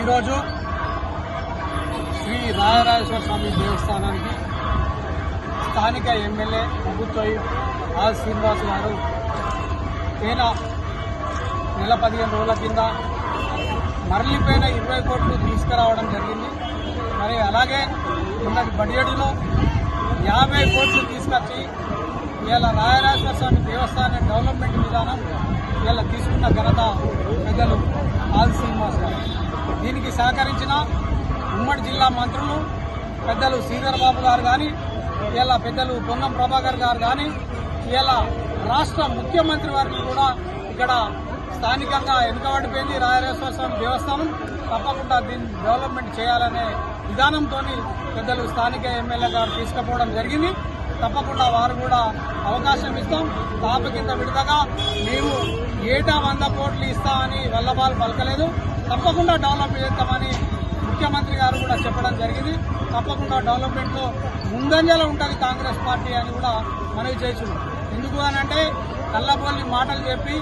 ఈరోజు శ్రీ రాజరాజేశ్వర స్వామి దేవస్థానానికి స్థానిక ఎమ్మెల్యే ప్రభుత్వ ఆర్ శ్రీనివాస్ గారు నెల 15 రోజుల కింద మరలిపోయిన 20 కోట్లు తీసుకురావడం జరిగింది. మరి అలాగే ఉన్నది బడ్జెట్లో 50 కోట్లు తీసుకొచ్చి ఇలా రాజరాజేశ్వర స్వామి దేవస్థానం డెవలప్మెంట్ విధానం ఇలా తీసుకున్న ఘనత పెద్దలు ఆల్ శ్రీనివాస్ గారు. దీనికి సహకరించిన ఉమ్మడి జిల్లా మంత్రులు పెద్దలు శ్రీధర్ బాబు గారు కానీ, ఇలా పెద్దలు పొన్నం ప్రభాకర్ గారు కానీ, ఇలా రాష్ట్ర ముఖ్యమంత్రి వారికి కూడా ఇక్కడ స్థానికంగా వెనుకబడిపోయింది రాజరాజేశ్వర స్వామి దేవస్థానం. తప్పకుండా దీన్ని డెవలప్మెంట్ చేయాలనే విధానంతో పెద్దలు స్థానిక ఎమ్మెల్యే గారు తీసుకుపోవడం జరిగింది. తప్పకుండా వారు కూడా అవకాశం ఇస్తాం. తాప కింద విడతగా మేము ఏటా 100 కోట్లు ఇస్తామని వల్లభాలు పలకలేదు. తప్పకుండా డెవలప్ చేస్తామని ముఖ్యమంత్రి గారు కూడా చెప్పడం జరిగింది. తప్పకుండా డెవలప్మెంట్లో ముందంజలో ఉంటుంది కాంగ్రెస్ పార్టీ అని కూడా మనవి చేస్తున్నాం. ఎందుకు అని అంటే కళ్ళబొల్లి మాటలు చెప్పి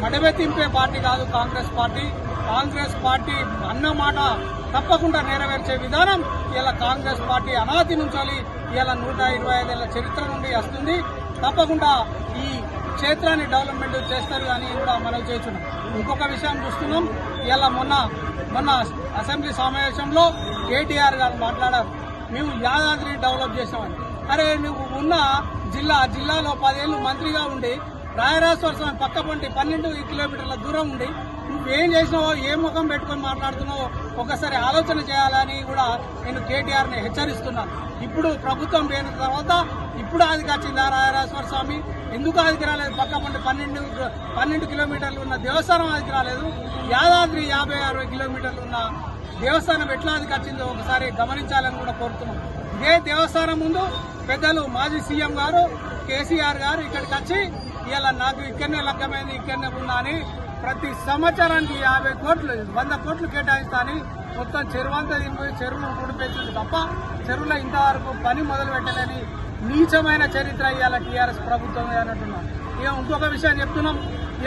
మడబెత్తింపే పార్టీ కాదు కాంగ్రెస్ పార్టీ. కాంగ్రెస్ పార్టీ అన్న మాట తప్పకుండా నెరవేర్చే విధానం ఇలా కాంగ్రెస్ పార్టీ అనాది నుంచి ఇలా 125 ఏళ్ల చరిత్ర నుండి వస్తుంది. తప్పకుండా ఈ క్షేత్రాన్ని డెవలప్మెంట్ చేస్తారు అని కూడా మనం చేస్తున్నాం. ఇంకొక విషయం చూస్తున్నాం. ఇలా మొన్న అసెంబ్లీ సమావేశంలో కేటీఆర్ గారు మాట్లాడారు, మేము యాదాద్రి డెవలప్ చేసామని. అరే నువ్వు ఉన్న జిల్లాలో 10 ఏళ్ళు మంత్రిగా ఉండి రాజరాజేశ్వర స్వామి పక్క పంటి 12 కిలోమీటర్ల దూరం ఉండి నువ్వేం చేసినావో ఏ ముఖం పెట్టుకొని మాట్లాడుతున్నావో ఒకసారి ఆలోచన చేయాలని కూడా నేను కేటీఆర్ని హెచ్చరిస్తున్నాను. ఇప్పుడు ప్రభుత్వం పోయిన తర్వాత ఇప్పుడు ఆదికి వచ్చిందా రాజరాజేశ్వర స్వామి? ఎందుకు ఆదికి రాలేదు? పక్క పంటి 12 కిలోమీటర్లు ఉన్న దేవస్థానం ఆదికి రాలేదు. యాదాద్రి 50-60 కిలోమీటర్లు ఉన్న దేవస్థానం ఎట్లా ఆదికి వచ్చిందో ఒకసారి గమనించాలని కూడా కోరుతున్నాం. ఇదే దేవస్థానం ముందు పెద్దలు మాజీ సీఎం గారు కేసీఆర్ గారు ఇక్కడికి వచ్చి ఇలా నాకు ఇక్కడనే లగ్గమైంది ఇక్కడనే ఉన్నా అని ప్రతి సంవత్సరానికి 50 కోట్లు 100 కోట్లు కేటాయిస్తా అని మొత్తం చెరువంతా తినిపోయి చెరువును కుడిపెట్టింది తప్ప చెరువులో ఇంతవరకు పని మొదలు పెట్టలేని నీచమైన చరిత్ర ఇవాళ టీఆర్ఎస్ ప్రభుత్వం అన్నట్టున్నాం. ఇక ఇంకొక విషయం చెప్తున్నాం.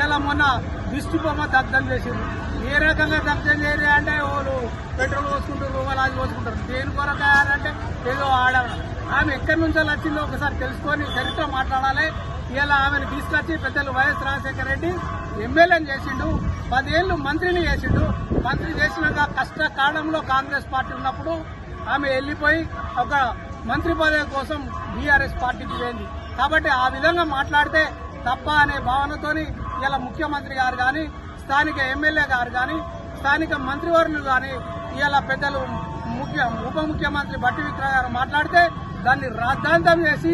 ఇలా మొన్న దిష్టి బొమ్మ దగ్ధం చేసింది. ఏ రకంగా దగ్ధం చేయరు అంటే వాళ్ళు పెట్రోల్ పోసుకుంటారు, రూపాయలు పోసుకుంటారు. దేని కొరకంటే ఏదో ఆడవడం. ఆమె ఎక్కడి నుంచో వచ్చిందో ఒకసారి తెలుసుకొని చరిత్ర మాట్లాడాలి. ఇలా ఆమెను తీసుకొచ్చి పెద్దలు వైఎస్ రాజశేఖర రెడ్డి ఎమ్మెల్యేని చేసిండు, 10 ఏళ్ళు మంత్రిని చేసిండు. మంత్రి చేసినాక కష్టకాలంలో కాంగ్రెస్ పార్టీ ఉన్నప్పుడు ఆమె వెళ్ళిపోయి ఒక మంత్రి పదవి కోసం బీఆర్ఎస్ పార్టీకి పోయింది. కాబట్టి ఆ విధంగా మాట్లాడితే తప్ప అనే భావనతోని ఇలా ముఖ్యమంత్రి గారు కానీ, స్థానిక ఎమ్మెల్యే గారు కానీ, స్థానిక మంత్రివర్యులు కానీ ఇలా పెద్దలు ఉప ముఖ్యమంత్రి బట్టి విక్రమ్ గారు మాట్లాడితే దాన్ని రాద్ధాంతం చేసి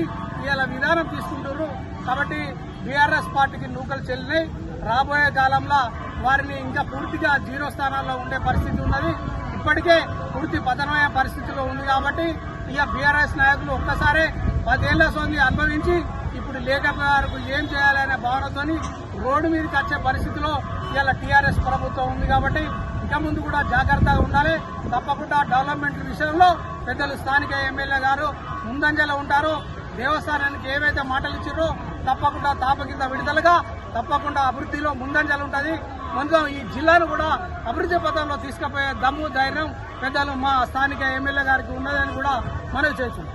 ఇలా విధానం తీసుకుంటున్నారు. కాబట్టి బీఆర్ఎస్ పార్టీకి నూకలు చెల్లినాయి. రాబోయే కాలంలో వారిని ఇంకా పూర్తిగా 0 స్థానాల్లో ఉండే పరిస్థితి ఉన్నది. ఇప్పటికే పూర్తి పతనమయ్యే పరిస్థితిలో ఉంది. కాబట్టి ఇక బీఆర్ఎస్ నాయకులు ఒక్కసారే 10 ఏళ్ల సొంది అనుభవించి ఇప్పుడు లేఖల వరకు ఏం చేయాలనే భావనతోని రోడ్డు మీదకి వచ్చే పరిస్థితిలో ఇలా టీఆర్ఎస్ ప్రభుత్వం ఉంది. కాబట్టి ఇక ముందు కూడా జాగ్రత్తగా ఉండాలి. తప్పకుండా డెవలప్మెంట్ విషయంలో పెద్దలు స్థానిక ఎమ్మెల్యే గారు ముందంజలో ఉంటారు. దేవస్థానానికి ఏవైతే మాటలు ఇచ్చారో తప్పకుండా తాప కింద విడుదలగా తప్పకుండా అభివృద్ధిలో ముందంజలు ఉంటుంది. ముందు ఈ జిల్లాను కూడా అభివృద్ధి పథంలో తీసుకుపోయే దమ్ము ధైర్యం పెద్దలు మా స్థానిక ఎమ్మెల్యే గారికి ఉన్నదని కూడా మనవి చేస్తున్నాం.